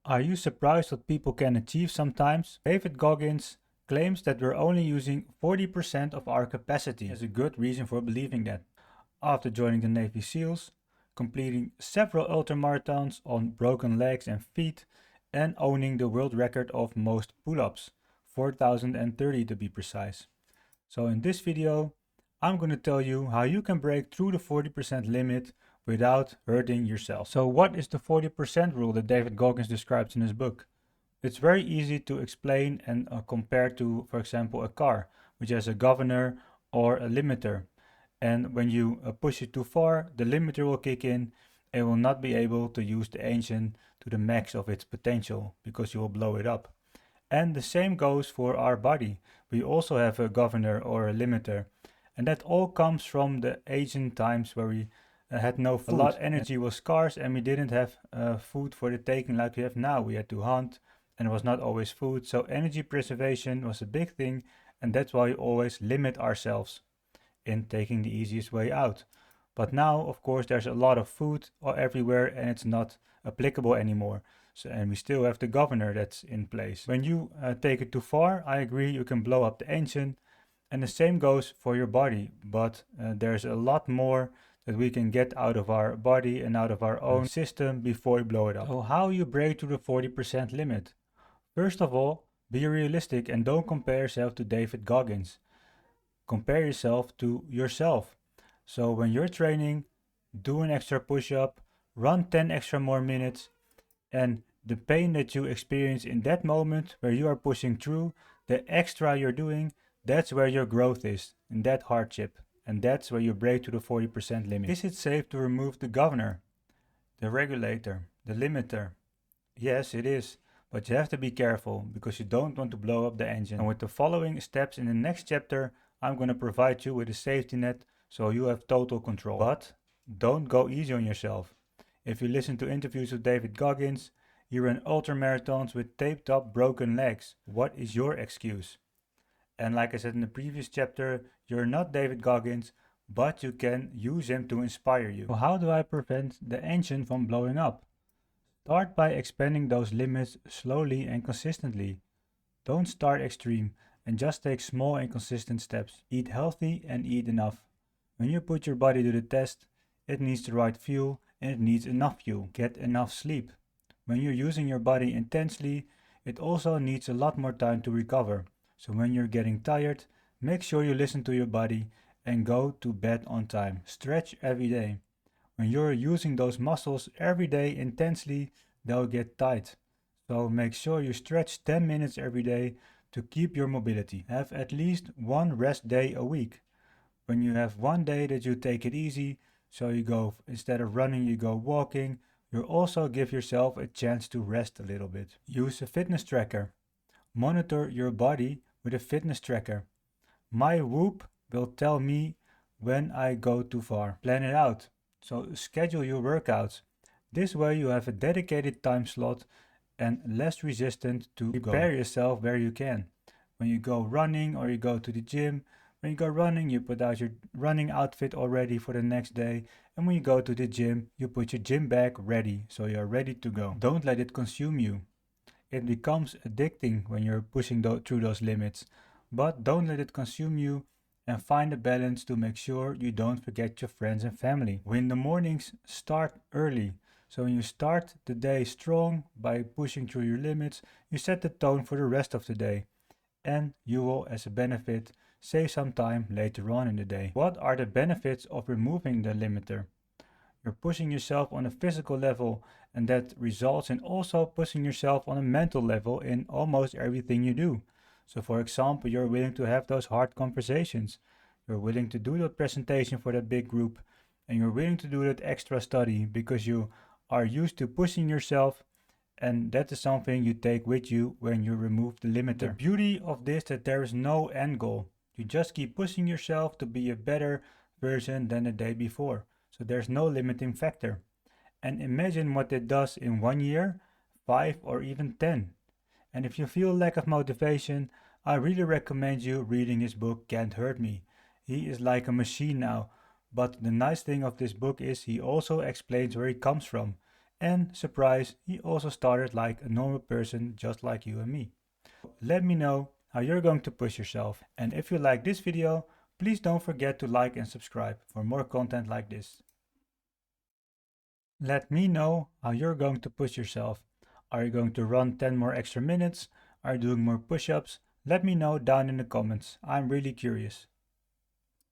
Are you surprised what people can achieve sometimes? David Goggins claims that we're only using 40% of our capacity. There's a good reason for believing that. After joining the Navy SEALs, completing several ultramarathons on broken legs and feet, and owning the world record of most pull-ups, 4,030 to be precise. So in this video, I'm going to tell you how you can break through the 40% limit without hurting yourself. So what is the 40% rule that David Goggins describes in his book? It's very easy to explain and compare to, for example, a car, which has a governor or a limiter. And when you push it too far, the limiter will kick in and will not be able to use the engine to the max of its potential because you will blow it up. And the same goes for our body. We also have a governor or a limiter. And that all comes from the ancient times where we had no food. A lot of energy was scarce and we didn't have food for the taking like we have now. We had to hunt and it was not always food. So energy preservation was a big thing, and that's why we always limit ourselves in taking the easiest way out. But now, of course, there's a lot of food everywhere and it's not applicable anymore. So, and we still have the governor that's in place. When you take it too far, I agree, you can blow up the engine, and the same goes for your body. But there's a lot more that we can get out of our body and out of our own system before we blow it up. So how you break through the 40% limit? First of all, be realistic and don't compare yourself to David Goggins. Compare yourself to yourself. So when you're training, do an extra push-up, run 10 extra more minutes, and the pain that you experience in that moment where you are pushing through, the extra you're doing, that's where your growth is, in that hardship. And that's where you break to the 40% limit. Is it safe to remove the governor, the regulator, the limiter? Yes, it is. But you have to be careful because you don't want to blow up the engine. And with the following steps in the next chapter, I'm going to provide you with a safety net so you have total control. But don't go easy on yourself. If you listen to interviews with David Goggins, he ran ultramarathons with taped up broken legs. What is your excuse? And like I said in the previous chapter, you're not David Goggins, but you can use him to inspire you. So how do I prevent the engine from blowing up? Start by expanding those limits slowly and consistently. Don't start extreme and just take small and consistent steps. Eat healthy and eat enough. When you put your body to the test, it needs the right fuel and it needs enough fuel. Get enough sleep. When you're using your body intensely, it also needs a lot more time to recover. So when you're getting tired, make sure you listen to your body and go to bed on time. Stretch every day. When you're using those muscles every day intensely, they'll get tight. So make sure you stretch 10 minutes every day to keep your mobility. Have at least one rest day a week. When you have one day that you take it easy, so you go, instead of running, you go walking, you also give yourself a chance to rest a little bit. Use a fitness tracker. Monitor your body with a fitness tracker. My Whoop will tell me when I go too far. Plan it out. So schedule your workouts. This way you have a dedicated time slot and less resistant to prepare yourself where you can. When you go running or you go to the gym, when you go running, you put out your running outfit already for the next day. And when you go to the gym, you put your gym bag ready, so you're ready to go. Don't let it consume you. It becomes addicting when you're pushing through those limits. But don't let it consume you, and find a balance to make sure you don't forget your friends and family. When the mornings start early. So when you start the day strong by pushing through your limits, you set the tone for the rest of the day. And you will, as a benefit, save some time later on in the day. What are the benefits of removing the limiter? You're pushing yourself on a physical level, and that results in also pushing yourself on a mental level in almost everything you do. So for example, you're willing to have those hard conversations. You're willing to do that presentation for that big group, and you're willing to do that extra study because you are used to pushing yourself, and that is something you take with you when you remove the limiter. The beauty of this is that there is no end goal. You just keep pushing yourself to be a better version than the day before. So there's no limiting factor. And imagine what it does in 1 year, 5 or even 10. And if you feel lack of motivation, I really recommend you reading his book Can't Hurt Me. He is like a machine now. But the nice thing of this book is he also explains where he comes from. And surprise, he also started like a normal person just like you and me. Let me know how you're going to push yourself, and if you like this video, please don't forget to like and subscribe for more content like this. Let me know how you're going to push yourself. Are you going to run 10 more extra minutes? Are you doing more push-ups? Let me know down in the comments. I'm really curious.